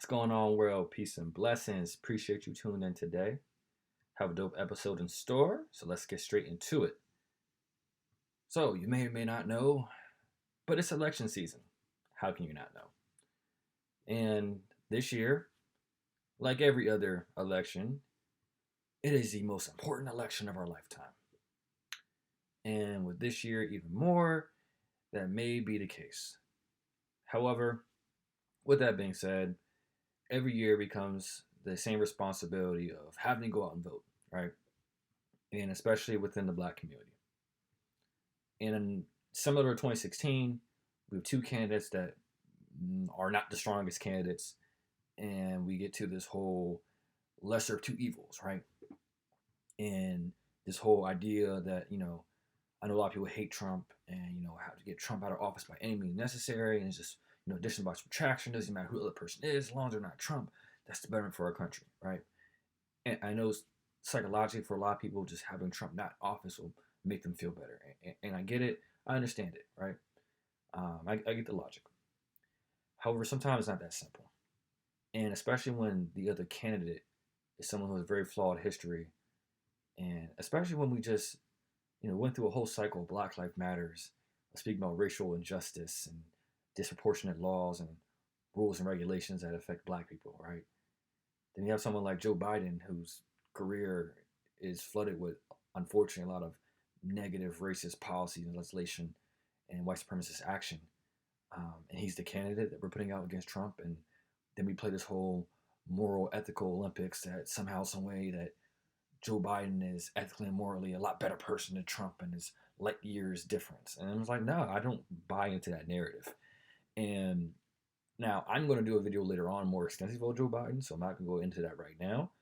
What's going on, world? Peace and blessings. Appreciate you tuning in today. Have a dope episode in store, so let's get straight into it. So, you may or may not know, but it's election season. How can you not know? And this year, like every other election, it is the most important election of our lifetime. And with this year, even more, that may be the case. However, with that being said, every year becomes the same responsibility of having to go out and vote, right? And especially within the black community. And similar to 2016, we have two candidates that are not the strongest candidates, and we get to this whole lesser of two evils, right? And this whole idea that, I know a lot of people hate Trump and, have to get Trump out of office by any means necessary. And it's just, addition by subtraction, doesn't matter who the other person is, as long as they're not Trump, that's the betterment for our country, right? And I know psychologically for a lot of people, just having Trump not in office will make them feel better. And I get it. I understand it, right? I get the logic. However, sometimes it's not that simple. And especially when the other candidate is someone who has a very flawed history. And especially when we just, went through a whole cycle of Black Lives Matters, speaking about racial injustice and disproportionate laws and rules and regulations that affect black people, right? Then you have someone like Joe Biden, whose career is flooded with, unfortunately, a lot of negative racist policies and legislation and white supremacist action. And he's the candidate that we're putting out against Trump. And then we play this whole moral, ethical Olympics that somehow, some way that Joe Biden is ethically and morally a lot better person than Trump and is light years difference. And I was like, no, I don't buy into that narrative. And now I'm going to do a video later on more extensive on Joe Biden, so I'm not going to go into that right now.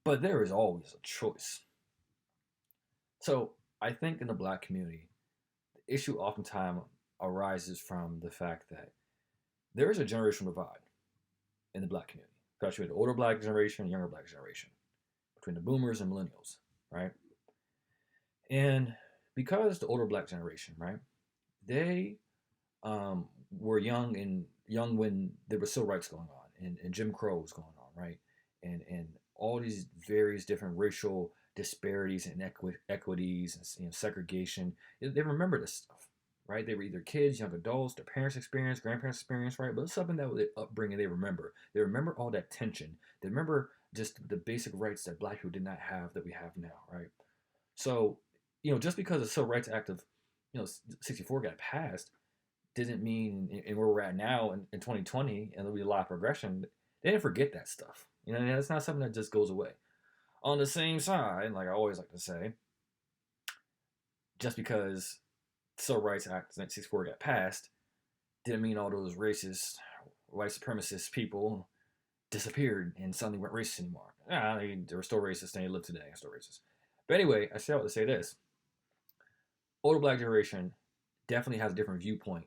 But there is always a choice. So I think in the black community, the issue oftentimes arises from the fact that there is a generational divide in the black community, especially with the older black generation and younger black generation, between the boomers and millennials, right? And because the older black generation, right, they were young when there was civil rights going on and Jim Crow was going on, right? And all these various different racial disparities and equities and segregation. They remember this stuff, right? They were either kids, young adults, their parents experienced, grandparents experienced, right? But it's something that was their upbringing they remember. They remember all that tension. They remember just the basic rights that black people did not have that we have now, right? So, just because the Civil Rights Act of, 64 got passed, didn't mean, and where we're at now in 2020, and there'll be a lot of progression, they didn't forget that stuff. It's not something that just goes away. On the same side, like I always like to say, just because the Civil Rights Act of 1964 got passed, didn't mean all those racist, white supremacist people disappeared and suddenly weren't racist anymore. They were still racist and they live today and still racist. But anyway, I say all to say this. Older black generation definitely has a different viewpoint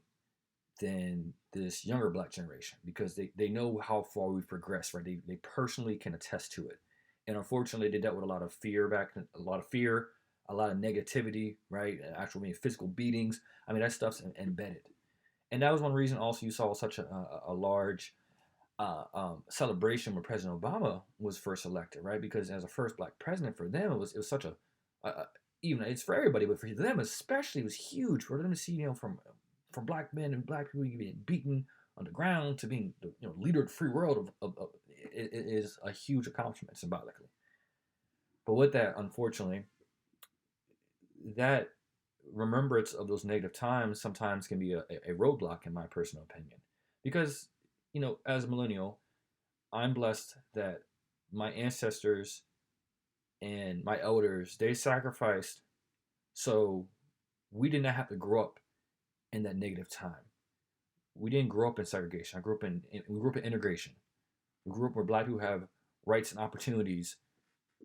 than this younger black generation because they know how far we've progressed, right? They personally can attest to it. And unfortunately, they dealt with a lot of fear a lot of negativity, right? Actual physical beatings. That stuff's embedded. And that was one reason also you saw such a large celebration when President Obama was first elected, right? Because as a first black president for them, it was such a even it's for everybody, but for them especially, it was huge for them to see, from black men and black people being beaten on the ground to being, leader of the free world it is a huge accomplishment symbolically. But with that, unfortunately, that remembrance of those negative times sometimes can be a roadblock in my personal opinion, because as a millennial, I'm blessed that my ancestors and my elders, they sacrificed so we did not have to grow up in that negative time. We didn't grow up in segregation. We grew up in integration. We grew up where black people have rights and opportunities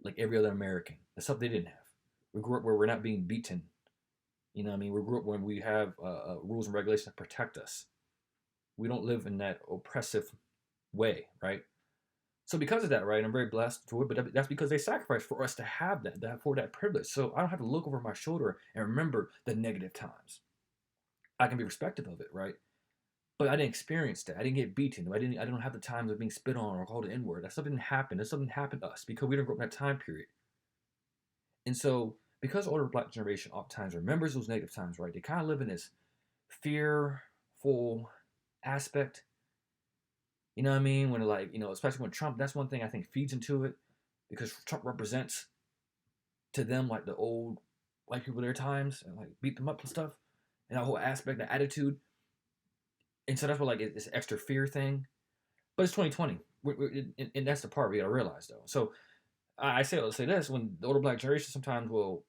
like every other American. That's something they didn't have. We grew up where we're not being beaten. We grew up when we have rules and regulations that protect us. We don't live in that oppressive way, right? So because of that, right, I'm very blessed for it, but that's because they sacrificed for us to have for that privilege. So I don't have to look over my shoulder and remember the negative times. I can be respectful of it, right? but I didn't experience that. I didn't get beaten. I don't have the times of being spit on or called an N-word. That stuff didn't happen. That stuff didn't happen to us because we didn't grow up in that time period. And so, because the older black generation oftentimes remembers those negative times, right? They kind of live in this fearful aspect. You know what I mean? When like, especially when Trump, that's one thing I think feeds into it because Trump represents to them like the old white people of their times and like beat them up and stuff. And that whole aspect, that attitude. And so that's what like it's extra fear thing. But it's 2020. And that's the part we gotta realize though. So let's say this, when the older black generation sometimes will,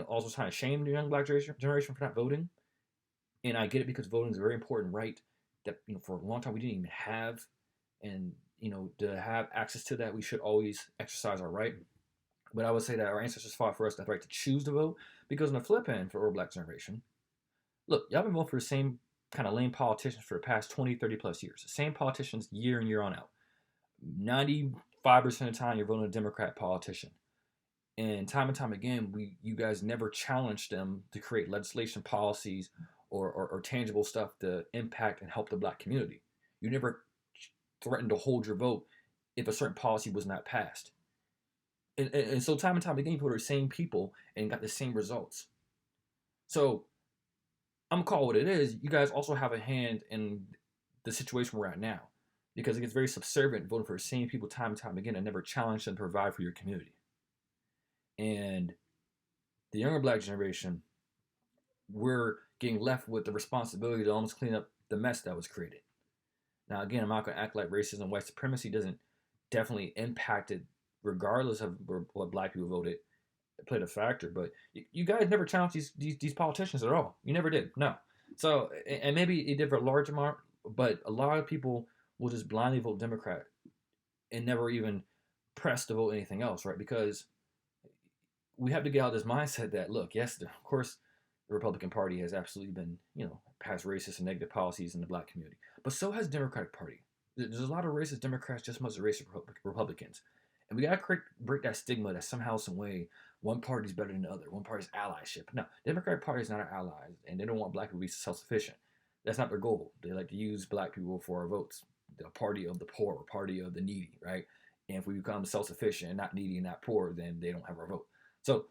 also try to shame the young black generation for not voting. And I get it because voting is a very important right that, for a long time we didn't even have. And, to have access to that, we should always exercise our right. But I would say that our ancestors fought for us the right to choose to vote because on the flip end for our black generation, look, y'all been voting for the same kind of lame politicians for the past 20, 30 plus years. The same politicians year in, year on out. 95% of the time you're voting a Democrat politician. And time again, you guys never challenged them to create legislation, policies, or tangible stuff to impact and help the black community. You never threatened to hold your vote if a certain policy was not passed. And so time and time again, you voted the same people and got the same results. So I'm gonna call what it is. You guys also have a hand in the situation we're at now because it gets very subservient voting for the same people time and time again and never challenge and provide for your community. And the younger black generation, we're getting left with the responsibility to almost clean up the mess that was created. Now, again, I'm not going to act like racism, white supremacy doesn't definitely impact it, regardless of what black people voted, it played a factor. But you guys never challenged these politicians at all. You never did. No. So, and maybe it did for a large amount, but a lot of people will just blindly vote Democrat and never even press to vote anything else, right? Because we have to get out of this mindset that, look, yes, of course, the Republican Party has absolutely been, passed racist and negative policies in the black community. But so has the Democratic Party. There's a lot of racist Democrats just as much as racist Republicans. And we got to break that stigma that somehow, some way, one party's better than the other. One party's allyship. No, the Democratic Party is not our allies, and they don't want black people to be self-sufficient. That's not their goal. They like to use black people for our votes. The party of the poor, party of the needy, right? And if we become self-sufficient and not needy and not poor, then they don't have our vote. So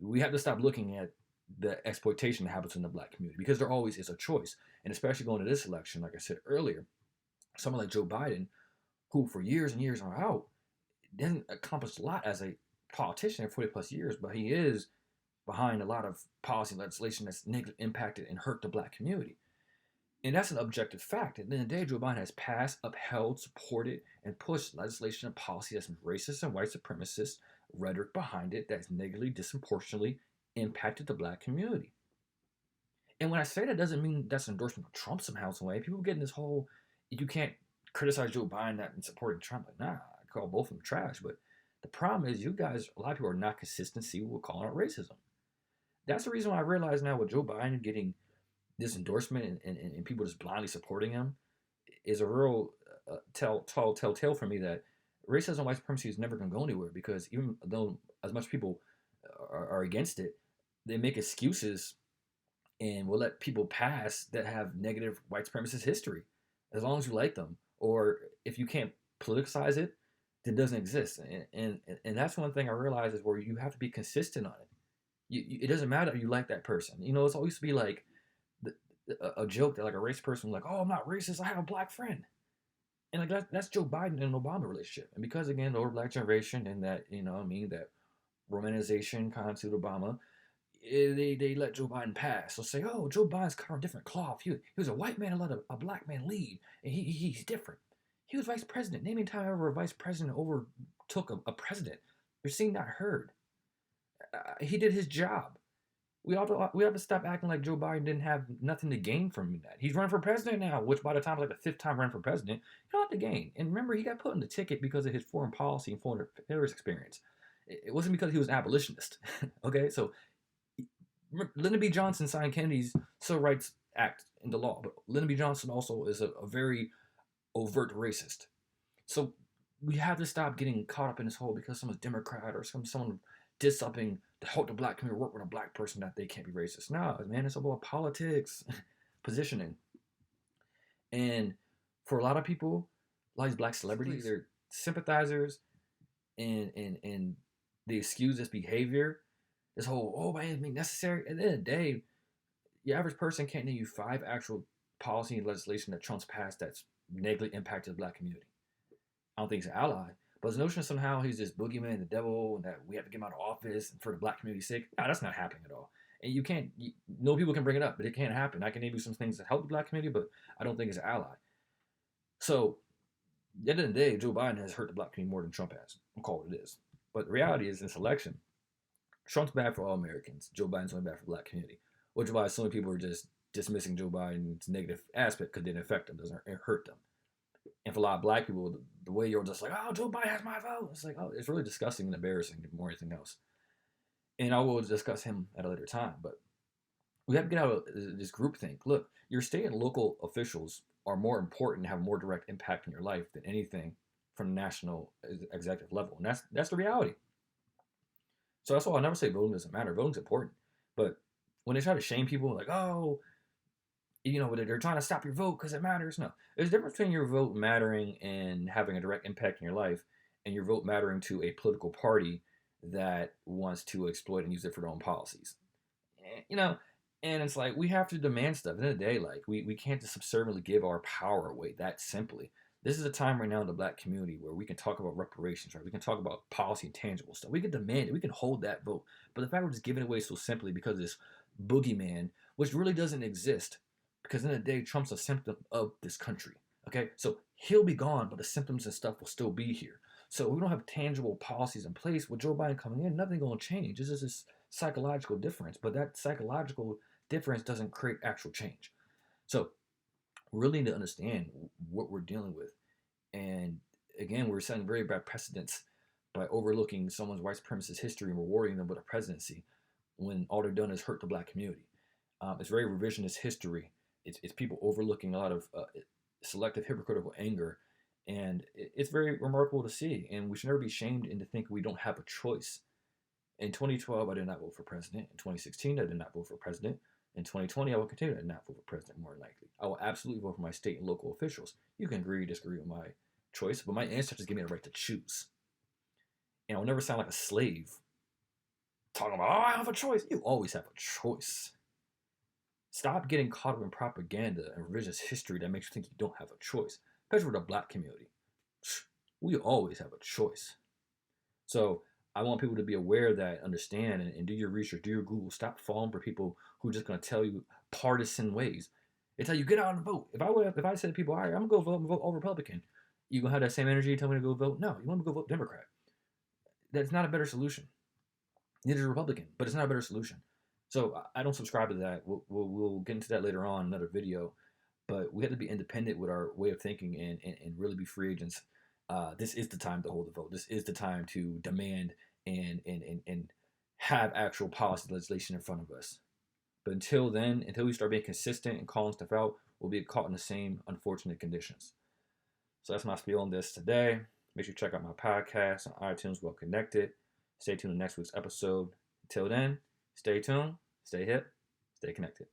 we have to stop looking at the exploitation that happens in the black community because there always is a choice. And especially going to this election, like I said earlier, someone like Joe Biden, who for years and years on out, didn't accomplish a lot as a politician in 40 plus years, but he is behind a lot of policy legislation that's negatively impacted and hurt the black community. And that's an objective fact. At the end of the day, Joe Biden has passed, upheld, supported, and pushed legislation and policy that's racist and white supremacist rhetoric behind it that's negatively, disproportionately impacted the black community. And when I say that, doesn't mean that's an endorsement of Trump somehow, some way. People get in this whole, you can't criticize Joe Biden that and supporting Trump. Like, nah, I call both of them trash. But the problem is, you guys, a lot of people are not consistency. We're calling it racism. That's the reason why I realize now with Joe Biden getting this endorsement and people just blindly supporting him is a real telltale for me that racism and white supremacy is never going to go anywhere because even though as much people are against it, they make excuses and will let people pass that have negative white supremacist history as long as you like them. Or if you can't politicize it, then it doesn't exist. And that's one thing I realize is where you have to be consistent on it. It doesn't matter if you like that person. It's always to be like a joke that like a racist person like, oh, I'm not racist, I have a black friend. And like that's Joe Biden and an Obama relationship. And because again, the older black generation and that, that romanization kind of to Obama, they let Joe Biden pass. So say, oh, Joe Biden's cut on different cloth. He was a white man and let a black man lead. And he's different. He was vice president. Name any time ever a vice president overtook a president. You're seen, not heard. He did his job. We have to stop acting like Joe Biden didn't have nothing to gain from that. He's running for president now, which by the time like the fifth time running for president, he don't have to gain. And remember, he got put on the ticket because of his foreign policy and foreign affairs experience. It wasn't because he was an abolitionist. Okay, so Lyndon B. Johnson signed Kennedy's Civil Rights Act into law, but Lyndon B. Johnson also is a very overt racist. So we have to stop getting caught up in this whole because someone's Democrat or someone did something to help the black community work with a black person that they can't be racist. No, man, it's about politics, positioning. And for a lot of people, a lot of these black celebrities, they're sympathizers, and they excuse this behavior. This whole, oh man, it's necessary. At the end of the day, the average person can't name you 5 actual policy and legislation that Trump's passed that's negatively impacted the black community. I don't think he's an ally. But the notion somehow he's this boogeyman, the devil, and that we have to get him out of office for the black community's sake, no, that's not happening at all. And you can't, no people can bring it up, but it can't happen. I can name you some things that help the black community, but I don't think he's an ally. So, at the end of the day, Joe Biden has hurt the black community more than Trump has. I'll call it it is. But the reality is, in this election, Trump's bad for all Americans. Joe Biden's only bad for the black community. Which is why so many people are just dismissing Joe Biden's negative aspect because it didn't affect them, doesn't hurt them. And for a lot of black people, the way you're just like, oh, Joe Biden has my vote. It's like, oh, it's really disgusting and embarrassing more than anything else. And I will discuss him at a later time. But we have to get out of this group think. Look, your state and local officials are more important and have more direct impact in your life than anything from the national executive level. And that's the reality. So that's why I never say voting doesn't matter. Voting's important. But when they try to shame people, like, oh, they're trying to stop your vote because it matters. No, there's a difference between your vote mattering and having a direct impact in your life and your vote mattering to a political party that wants to exploit and use it for their own policies. And it's like, we have to demand stuff. At the end of the day, like, we can't just subserviently give our power away that simply. This is a time right now in the black community where we can talk about reparations, right? We can talk about policy and tangible stuff. We can demand it. We can hold that vote. But the fact we're just giving it away so simply because of this boogeyman, which really doesn't exist, because in the day, Trump's a symptom of this country. Okay, so he'll be gone, but the symptoms and stuff will still be here. So we don't have tangible policies in place. With Joe Biden coming in, nothing's going to change. It's just this psychological difference, but that psychological difference doesn't create actual change. So we really need to understand what we're dealing with. And again, we're setting very bad precedents by overlooking someone's white supremacist history and rewarding them with a presidency when all they've done is hurt the black community. It's very revisionist history. It's people overlooking a lot of selective hypocritical anger, and it's very remarkable to see. And we should never be shamed into thinking we don't have a choice. In 2012, I did not vote for president. In 2016, I did not vote for president. In 2020, I will continue to not vote for president, more than likely. I will absolutely vote for my state and local officials. You can agree or disagree with my choice, but my ancestors give me the right to choose. And I'll never sound like a slave talking about, oh, I have a choice. You always have a choice. Stop getting caught up in propaganda and revisionist history that makes you think you don't have a choice, especially with the black community. We always have a choice. So I want people to be aware of that, understand, and do your research, do your Google. Stop falling for people who are just going to tell you partisan ways. They tell you, get out and vote. If I said to people, all right, I'm going to go vote all Republican, you going to have that same energy to tell me to go vote? No, you want me to go vote Democrat. That's not a better solution. Neither is Republican, but it's not a better solution. So I don't subscribe to that. We'll get into that later on in another video. But we have to be independent with our way of thinking and really be free agents. This is the time to hold the vote. This is the time to demand and have actual policy legislation in front of us. But until then, until we start being consistent and calling stuff out, we'll be caught in the same unfortunate conditions. So that's my spiel on this today. Make sure you check out my podcast on iTunes, Well Connected. Stay tuned to next week's episode. Until then, stay tuned, stay hip, stay connected.